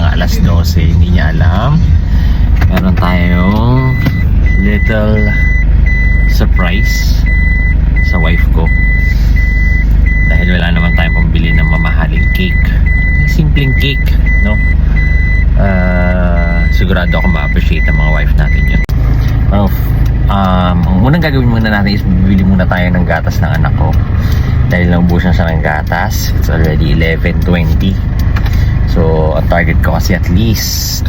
mga alas 12, hindi niya alam. Meron tayong little surprise sa wife ko. Dahil wala naman tayong pambili ng mamahaling cake. Simpleng cake, no? Sigurado ako ma-appreciate ng mga wife natin yun. Well, ang unang gagawin muna natin is bibili muna tayo ng gatas ng anak ko. Dahil naubusan siya ng gatas. It's already 11:20. So, ang target ko kasi at least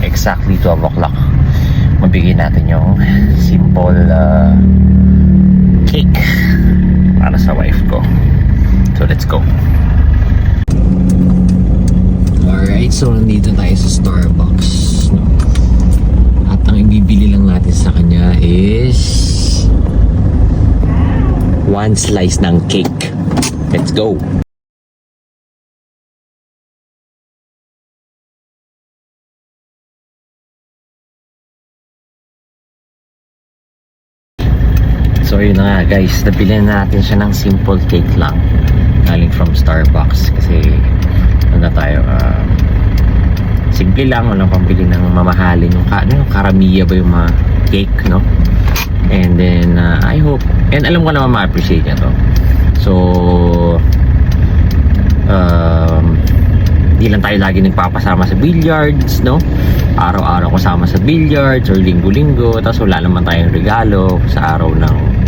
exactly 12 o'clock. Mabigyan natin yung simple cake para sa wife ko. So, let's go. Alright, so nandito tayo sa Starbucks. No? At ang ibibili lang natin sa kanya is one slice ng cake. Let's go! So yun na nga guys, nabilihan natin siya ng simple cake lang galing from Starbucks kasi ano tayo, simple lang, walang pambili ng mamahalin yung karamiya ba yung mga cake, no? And then I hope, and alam ko naman ma-appreciate niya to. So di lang tayo lagi nagpapasama sa billiards, no? Araw-araw kasama sa billiards or linggo-linggo, tapos wala naman tayong regalo sa araw ng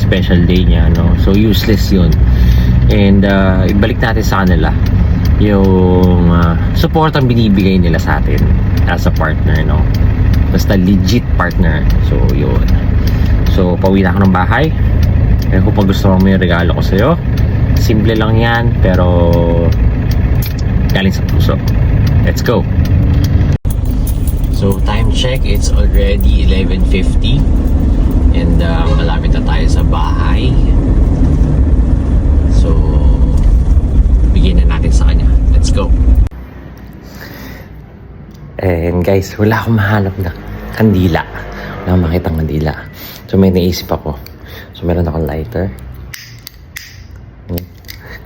special day niya, no? So useless yun. And ibalik natin sa kanila yung support ang binibigay nila sa atin as a partner, no? Basta legit partner. So yun. So pauwi na ako ng bahay. Kaya kung pag gusto mo yung regalo ko sa'yo, simple lang yan, pero galing sa puso. Let's go! So time check, it's already 11:50 and malapit na tayo sa bahay. So bigyan na natin sa kanya. Let's go! And guys, wala akong mahanap na kandila. Wala akong makitang kandila. So may naisip ako. So meron akong lighter.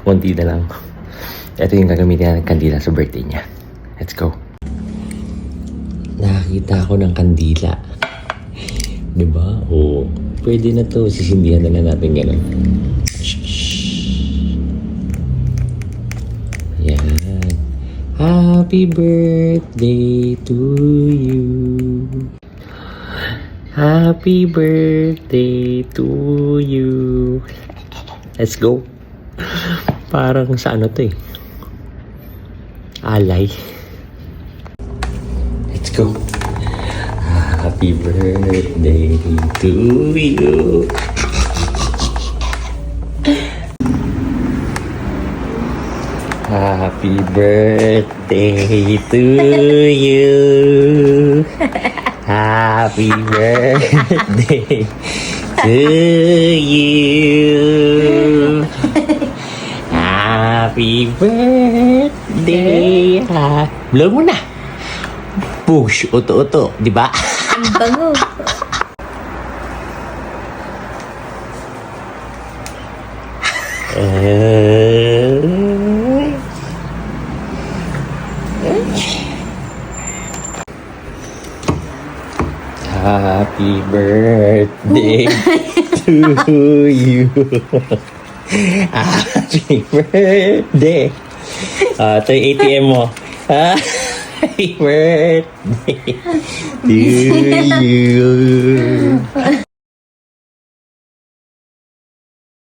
Kunti na lang. Ito yung gagamitin natin kandila sa birthday niya. Let's go! Nakakita ako ng kandila. Diba? Oo. Pwede na to. Sisindihan na lang natin gano'n. Yan. Happy birthday to you. Happy birthday to you. Let's go. Parang sa ano to eh. Alay. Let's go. Happy birthday to you. Happy birthday to you. Happy birthday to you. Happy birthday. Blow mo na. Push, uto-uto, di ba? Ang bango. Happy birthday to you. Happy birthday. Ito yung ATM mo. Happy birthday to you.